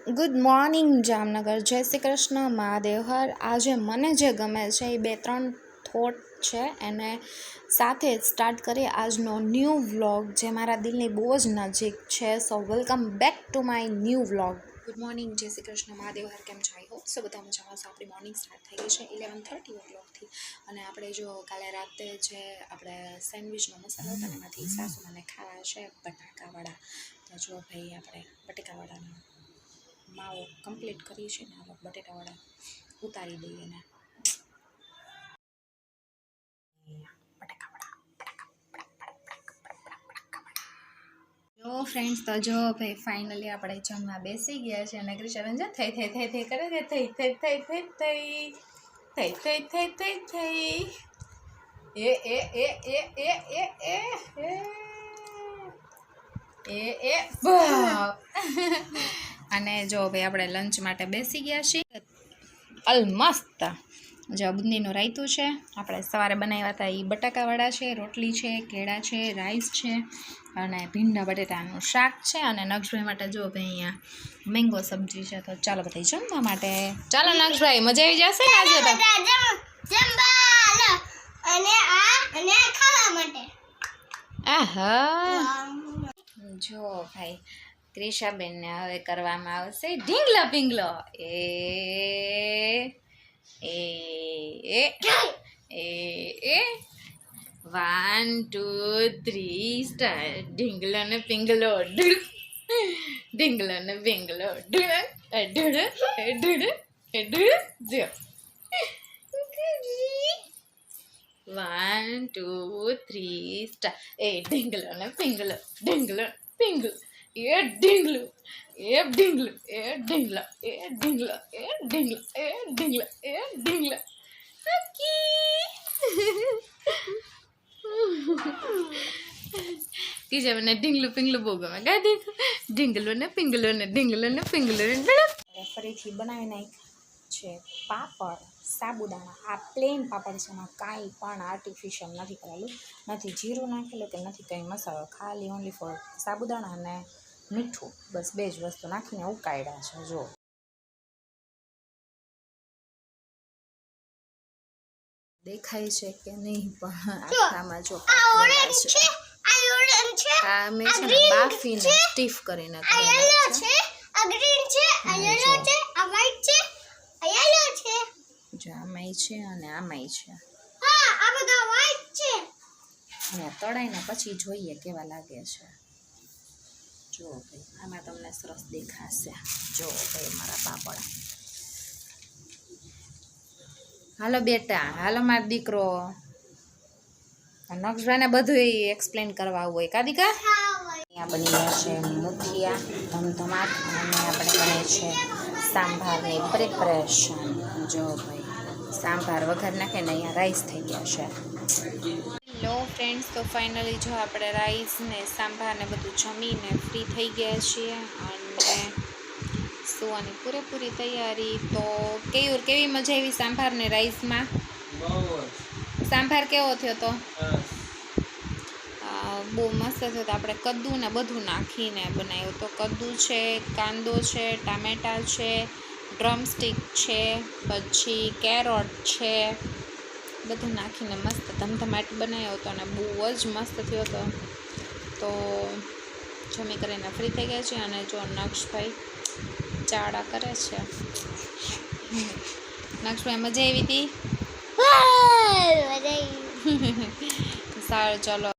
Good morning Jamnagar, જય શ્રી કૃષ્ણ, મહાદેવ હર. આજે મને જે ગમે છે એ 2-3 થોટ છે એને સાથે જ સ્ટાર્ટ કરીએ આજનો ન્યૂ વ્લોગ જે મારા દિલની બહુ જ નજીક છે. સો welcome back to my new vlog. Good morning, જય શ્રી કૃષ્ણ, મહાદેવ હર. કેમ છો? આઈ હોપ સો બધા મજામાં છો. આપણી મોર્નિંગ સ્ટાર્ટ થઈ ગઈ છે 11:30 o'clockથી. અને આપણે જો કાલે રાતે જે આપણે સેન્ડવિચનો મસાલો હતો ને એમાંથી સાસુ મને ખાવા છે બટાકાવાળા. તો જો ભાઈ આપણે બટાકાવાળાના માવો કમ્પ્લીટ કરીએ છીએ ને, આપણે બટેટાવાળા ઉતારી દઈએ ને. જો ફ્રેન્ડ્સ, તો જો ભાઈ ફાઇનલી આપણે જમવા બેસી ગયા છે અને ક્રિશાબેન જો થઈ કરે છે. થઈ એ અને જો ભાઈ આપણે લંચ માટે બેસી ગયા છીએ. અલમસ્ત જો બુંદીનું રાયતું છે, આપણે સવારે બનાવ્યા હતા એ બટાકાવાળા છે, રોટલી છે, કેળા છે, રાઈસ છે અને ભીંડા બટેટાનું શાક છે. અને નક્ષભાઈ માટે જો ભાઈ અહીંયા મેંગો સબ્જી છે. તો ચાલો બધા જમવા માટે. ચાલો નક્ષભાઈ, મજા આવી જશે ને આજે તો. આહા જો ભાઈ ક્રિશાબેનને હવે કરવામાં આવશે ઢીંગલો પિંગલો. એ 1 2 3 સ્ટાર્ટ. ઢીંગલો ને પિંગલો ઢીંગલો ને પિંગલો જો 1 2 3 સ્ટાર્ટ. એ ઢીંગલો ને પિંગલો ઢીંગલો પિંગલો એ ઢીંગલો એ ઢીંગલો એ ઢીંગલો એ ઢીંગલો એ ઢીંગલો એ ઢીંગલો એ ઢીંગલો. કીજે મને ઢીંગલું પિંગલું બહુ ગમે. ગાડી ઢીંગલો ને પિંગલો ને ઢીંગલો ને પિંગલો ને. ફરીથી બનાવી નાખ છે પાપડ સાબુદાણા. આ પ્લેન પાપડ છે, એમાં કાંઈ પણ આર્ટિફિશિયલ નથી કરેલું, નથી જીરું નાખેલું કે નથી કંઈ મસાલો, ખાલી ઓનલી ફોર સાબુદાણા અને મીઠું, બસ 2 જ વસ્તુ નાખીને ઉકાળ્યા છે. જો દેખાય છે કે નહીં પણ આખામાં જો આ મેં છે ને બાફીને સ્ટીફ કરીને જો આમાંય છે અને આમાંય છે. અને તળાઈને પછી જોઈએ કેવા લાગે છે. જો ભાઈ આમાં તમને સરસ દેખાશે. જો ભાઈ મારા પાપડ. હાલો બેટા, હાલો મારો દીકરો. નક્ષભાઈને બધું એક્સપ્લેન કરવા હોય કાદિકા. અહીંયા બની ગયા છે મુઠિયા ધમધમાટ અને આપણે બને છે સાંભારની પ્રિપરેશન. જો ભાઈ સાંભાર વઘાર નાખે ને અહીંયા રાઈસ થઈ ગયા છે. હેલો ફ્રેન્ડ્સ, તો ફાઇનલી જો આપણે રાઈસ ને સાંભાર ને બધું જમીને ફ્રી થઈ ગયા છીએ અને સુવાની પૂરેપૂરી તૈયારી. તો કેવી મજા આવી સાંભાર ને રાઈસમાં? સાંભાર કેવો થયો તો? બહુ મસ્ત થયો. તો આપણે કદ્દુ ને બધું નાખીને બનાવ્યું. તો કદ્દુ છે, કાંદો છે, ટામેટાં છે, ડ્રમસ્ટિક છે, પછી કેરોટ છે, બધું નાખીને મસ્ત ધમધમાટ બનાવ્યો હતો અને બહુ જ મસ્ત થયો હતો. તો જમી કરીને ફ્રી થઈ ગયા છે અને જો નક્ષભાઈ ચાડા કરે છે. નક્ષભાઈ મજા આવી હતી? સારું, ચલો.